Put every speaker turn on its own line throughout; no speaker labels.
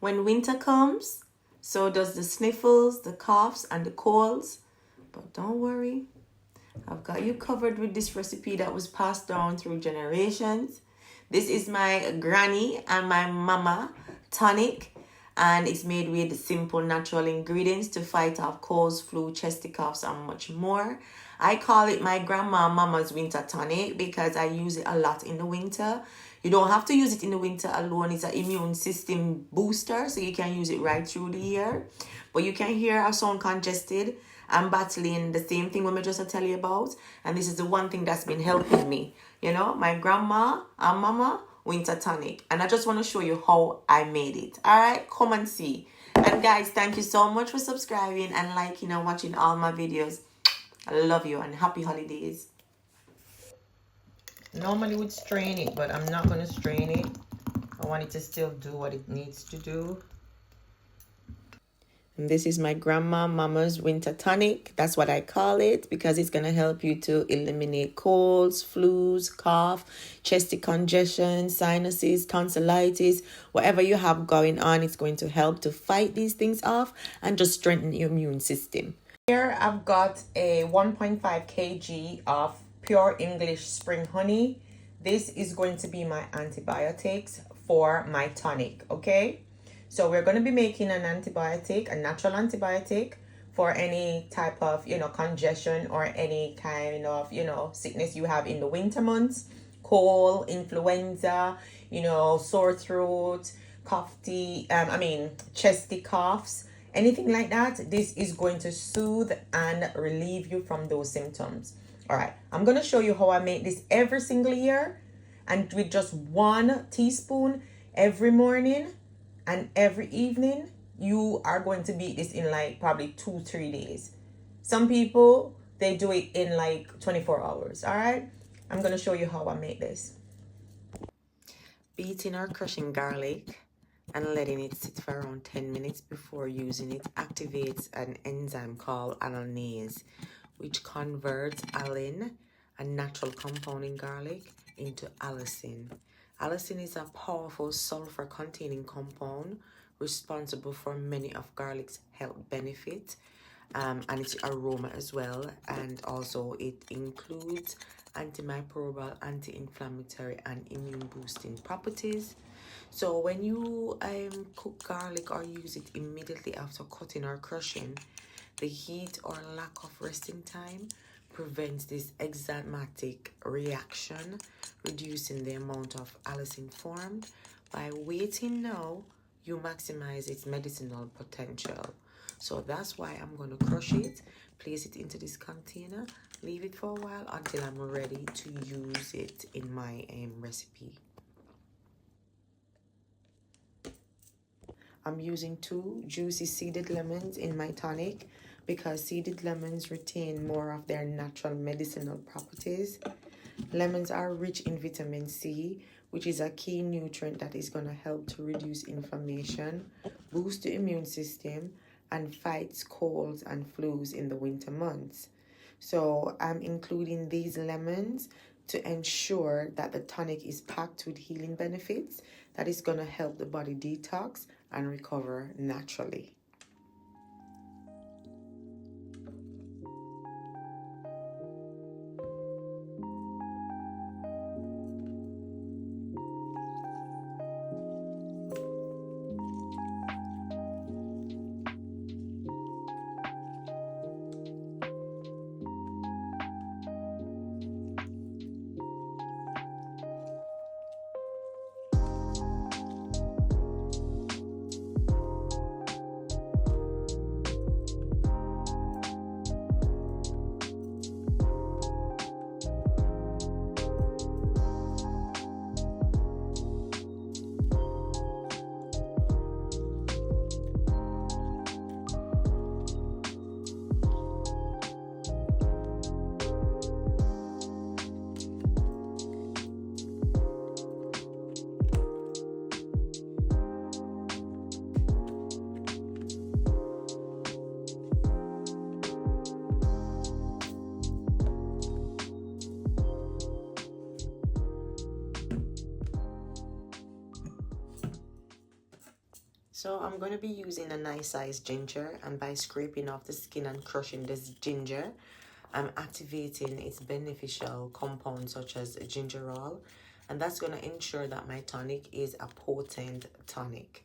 When winter comes, so does the sniffles, the coughs, and the colds. But don't worry, I've got you covered with this recipe that was passed down through generations. This is my granny and my mama tonic, and it's made with simple natural ingredients to fight off colds, flu, chesty coughs, and much more. I call it my grandma and mama's winter tonic because I use it a lot in the winter. You don't have to use it in the winter alone. It's an immune system booster, so you can use it right through the year. But you can hear I sound congested. I'm battling the same thing we just tell you about. And this is the one thing that's been helping me. You know, my grandma and mama winter tonic. And I just want to show you how I made it. All right, come and see. And guys, thank you so much for subscribing and liking and watching all my videos. I love you and happy holidays. Normally would strain it, but I'm not going to strain it. I want it to still do what it needs to do. And this is my grandma mama's winter tonic. That's what I call it because it's going to help you to eliminate colds, flus, cough, chesty congestion, sinuses, tonsillitis, whatever you have going on. It's going to help to fight these things off and just strengthen your immune system. Here I've got a 1.5 kg of pure English spring honey. This is going to be my antibiotics for my tonic, okay? So we're going to be making an antibiotic, a natural antibiotic for any type of, congestion or any kind of, sickness you have in the winter months. Cold, influenza, sore throat, chesty coughs, anything like that. This is going to soothe and relieve you from those symptoms. All right, I'm going to show you how I make this every single year, and with just 1 teaspoon every morning and every evening. You are going to beat this in like probably 2-3 days. Some people, they do it in like 24 hours. All right, I'm going to show you how I make this. Beating or crushing garlic and letting it sit for around 10 minutes before using it activates an enzyme called allanase, which converts allicin, a natural compound in garlic, into allicin. Allicin is a powerful sulfur-containing compound responsible for many of garlic's health benefits, and its aroma as well. And also it includes antimicrobial, anti-inflammatory, and immune-boosting properties. So when you cook garlic or use it immediately after cutting or crushing, the heat or lack of resting time prevents this enzymatic reaction, reducing the amount of allicin formed. By waiting now, you maximize its medicinal potential. So that's why I'm going to crush it, place it into this container, leave it for a while until I'm ready to use it in my recipe. I'm using 2 juicy seeded lemons in my tonic because seeded lemons retain more of their natural medicinal properties. Lemons are rich in vitamin C, which is a key nutrient that is going to help to reduce inflammation, boost the immune system, and fights colds and flus in the winter months. So I'm including these lemons to ensure that the tonic is packed with healing benefits that is going to help the body detox and recover naturally. So I'm going to be using a nice sized ginger, and by scraping off the skin and crushing this ginger, I'm activating its beneficial compounds such as gingerol, and that's going to ensure that my tonic is a potent tonic.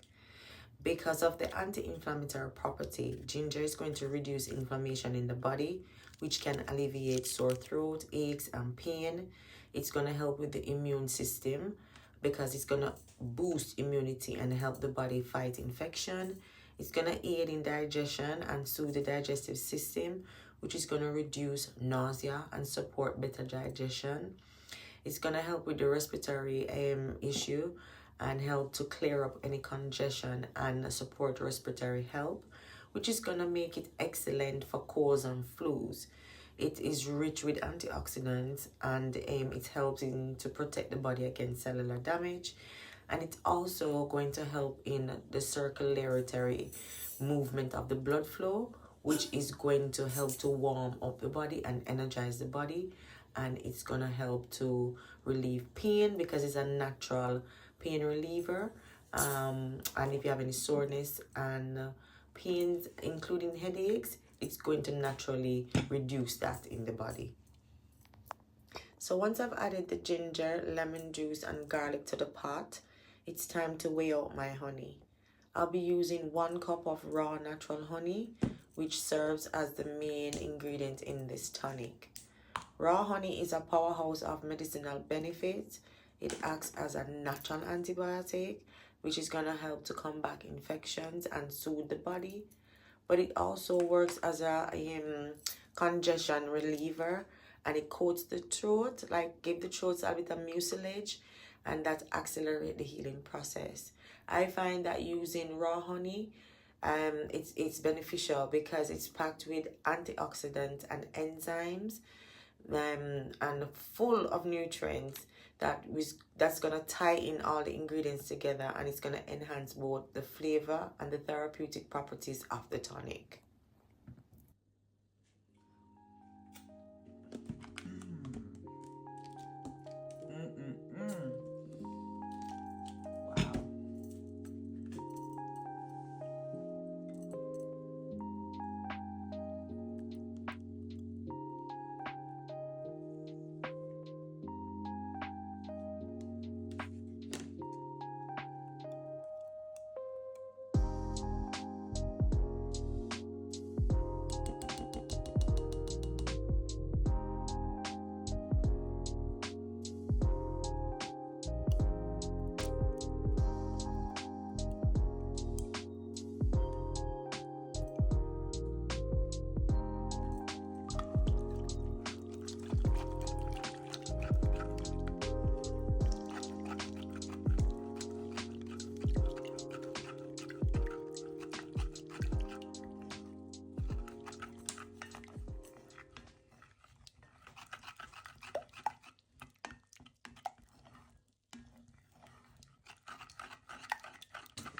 Because of the anti-inflammatory property, ginger is going to reduce inflammation in the body, which can alleviate sore throat, aches, and pain. It's going to help with the immune system because it's going to boost immunity and help the body fight infection. It's going to aid in digestion and soothe the digestive system, which is going to reduce nausea and support better digestion. It's going to help with the respiratory issue and help to clear up any congestion and support respiratory health, which is going to make it excellent for colds and flus. It is rich with antioxidants, and it helps to protect the body against cellular damage. And it's also going to help in the circulatory movement of the blood flow, which is going to help to warm up the body and energize the body. And it's going to help to relieve pain because it's a natural pain reliever. And if you have any soreness and pains, including headaches, it's going to naturally reduce that in the body. So once I've added the ginger, lemon juice, and garlic to the pot, it's time to weigh out my honey. I'll be using 1 cup of raw natural honey, which serves as the main ingredient in this tonic. Raw honey is a powerhouse of medicinal benefits. It acts as a natural antibiotic, which is going to help to combat infections and soothe the body. But it also works as a congestion reliever, and it coats the throat, like give the throat a bit of mucilage, and that accelerates the healing process. I find that using raw honey, it's beneficial because it's packed with antioxidants and enzymes, and full of nutrients that's going to tie in all the ingredients together, and it's going to enhance both the flavor and the therapeutic properties of the tonic.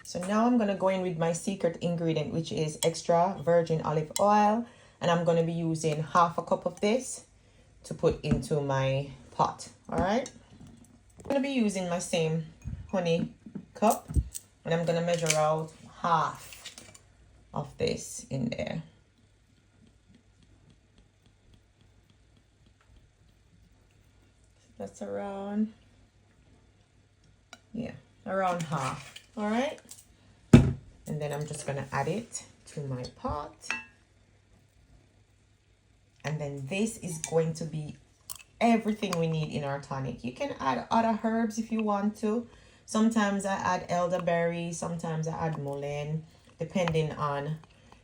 So now I'm going to go in with my secret ingredient, which is extra virgin olive oil. And I'm going to be using 1/2 cup of this to put into my pot. All right. I'm going to be using my same honey cup. And I'm going to measure out 1/2 of this in there. That's around, around 1/2. All right. And then I'm just going to add it to my pot. And then this is going to be everything we need in our tonic. You can add other herbs if you want to. Sometimes I add elderberry, sometimes I add mullein, depending on,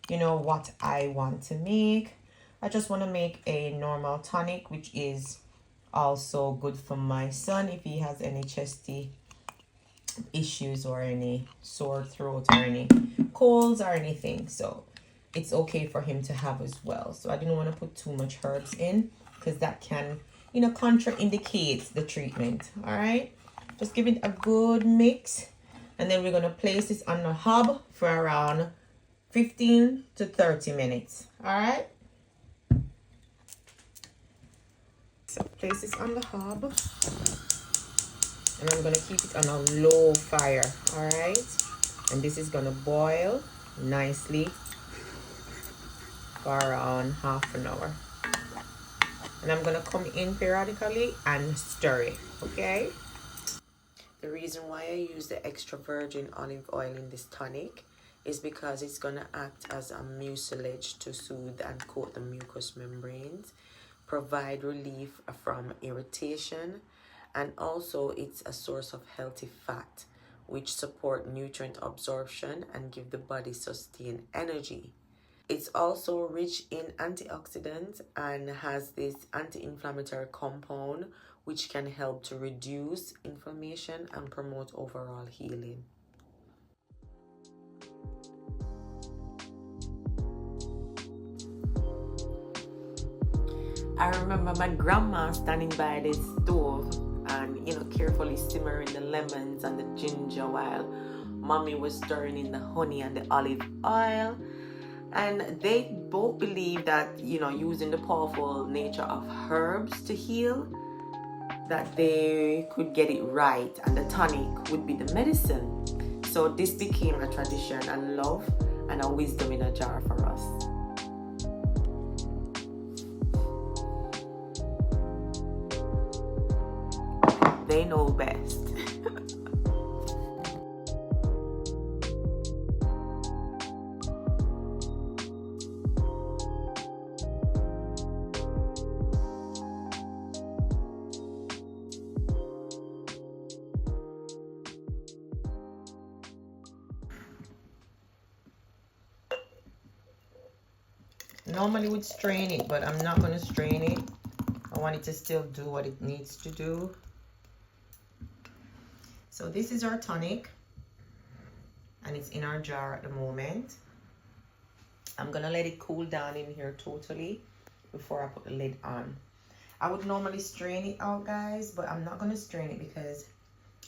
what I want to make. I just want to make a normal tonic, which is also good for my son if he has any chesty issues or any sore throat or any colds or anything. So it's okay for him to have as well. So I didn't want to put too much herbs in because that can, contraindicate the treatment. All right. Just give it a good mix. And then we're going to place this on the hob for around 15 to 30 minutes. All right. So place this on the hob. And I'm going to keep it on a low fire, all right? And this is gonna boil nicely for around half an hour. And I'm gonna come in periodically and stir it, okay? The reason why I use the extra virgin olive oil in this tonic is because it's gonna act as a mucilage to soothe and coat the mucous membranes, provide relief from irritation, and also it's a source of healthy fat, which support nutrient absorption and give the body sustained energy. It's also rich in antioxidants and has this anti-inflammatory compound which can help to reduce inflammation and promote overall healing. I remember my grandma standing by the stove and, you know, carefully simmering the lemons and the ginger while mommy was stirring in the honey and the olive oil. And they both believe that, you know, using the powerful nature of herbs to heal, that they could get it right, and the tonic would be the medicine. So this became a tradition and love and a wisdom in a jar for us. They know best. Normally would strain it, but I'm not going to strain it. I want it to still do what it needs to do. So this is our tonic, and it's in our jar at the moment. I'm going to let it cool down in here totally before I put the lid on. I would normally strain it out, guys, but I'm not going to strain it because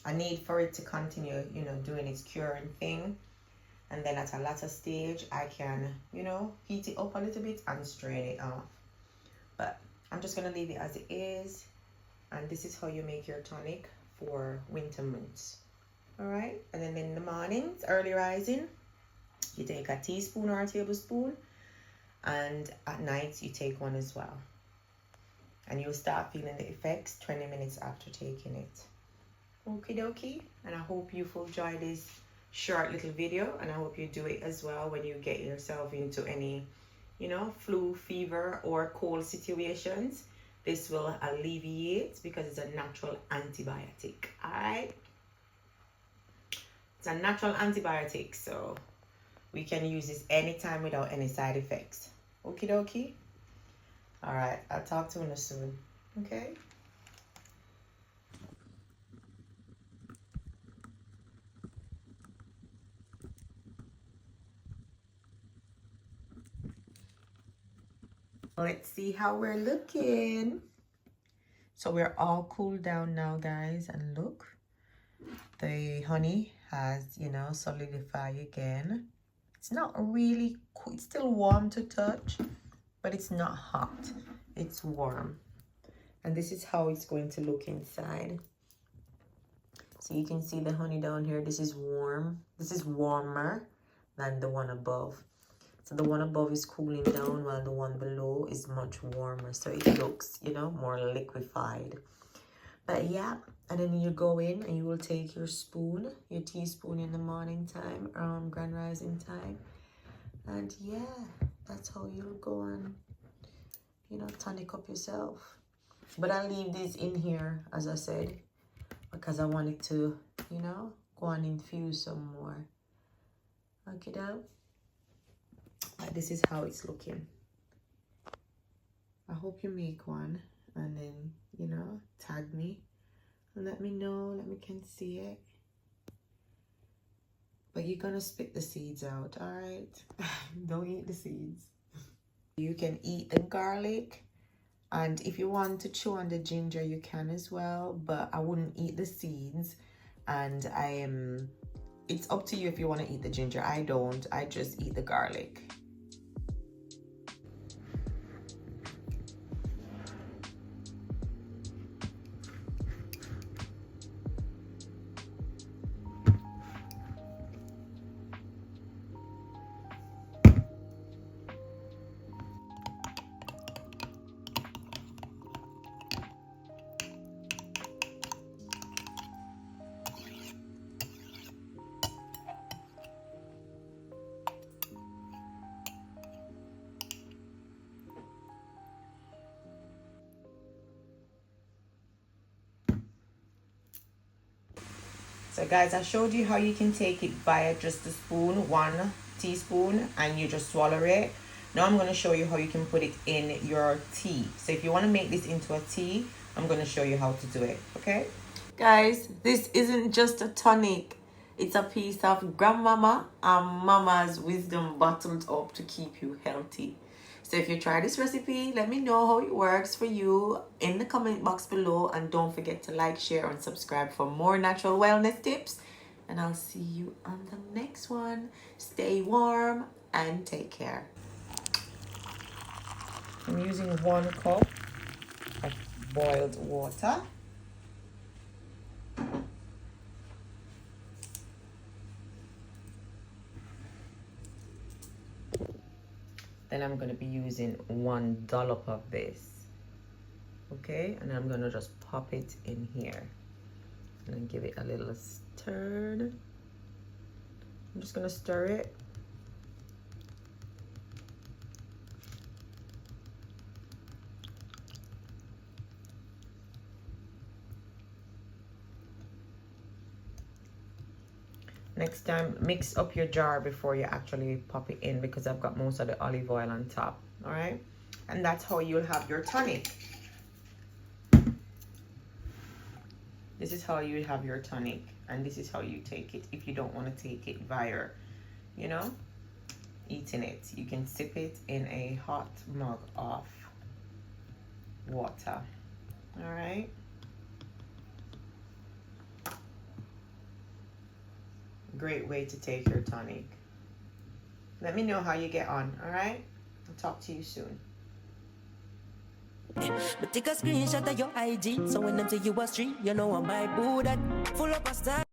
I need for it to continue, you know, doing its curing thing. And then at a later stage, I can, you know, heat it up a little bit and strain it off. But I'm just going to leave it as it is. And this is how you make your tonic for winter months. All right. And then in the mornings, early rising, you take a teaspoon or a tablespoon. And at night, you take one as well. And you'll start feeling the effects 20 minutes after taking it. Okie dokie. And I hope you've enjoyed this short little video, and I hope you do it as well when you get yourself into any, you know, flu, fever, or cold situations. This will alleviate because it's a natural antibiotic. All right, it's a natural antibiotic, so we can use this anytime without any side effects. Okie dokie. All right, I'll talk to you soon. Okay. Let's see how we're looking. So we're all cooled down now, guys, and look, the honey has, you know, solidified again. It's not really cool. It's still warm to touch, but it's not hot. It's warm. And this is how it's going to look inside. So you can see the honey down here. This is warm. This is warmer than the one above. So the one above is cooling down while the one below is much warmer. So it looks, you know, more liquefied. But yeah, and then you go in and you will take your spoon, your teaspoon in the morning time, grand rising time. And yeah, that's how you'll go and, you know, tonic up yourself. But I'll leave this in here, as I said, because I want it to, you know, go and infuse some more. Okay, now. This is how it's looking. I hope you make one and then, you know, tag me and let me know, let me can see it. But you're gonna spit the seeds out, all right? Don't eat the seeds. You can eat the garlic, and if you want to chew on the ginger, you can as well, but I wouldn't eat the seeds. And it's up to you if you want to eat the ginger. I don't, I just eat the garlic. So guys, I showed you how you can take it via just a spoon, 1 teaspoon, and you just swallow it. Now I'm going to show you how you can put it in your tea. So if you want to make this into a tea, I'm going to show you how to do it, okay? Guys, this isn't just a tonic. It's a piece of grandmama and mama's wisdom bottled up to keep you healthy. So if you try this recipe, let me know how it works for you in the comment box below. And don't forget to like, share, and subscribe for more natural wellness tips. And I'll see you on the next one. Stay warm and take care. I'm using 1 cup of boiled water. Then I'm going to be using 1 dollop of this. Okay, and I'm going to just pop it in here. And then give it a little stir. I'm just going to stir it. Next time, mix up your jar before you actually pop it in, because I've got most of the olive oil on top. All right, and that's how you'll have your tonic. This is how you have your tonic, and this is how you take it if you don't want to take it via, you know, eating it. You can sip it in a hot mug of water. All right. Great way to take your tonic. Let me know how you get on, all right? I'll talk to you soon.
But take a screenshot of your IG, so when them say you a street, you know I might boo that. Full up a style.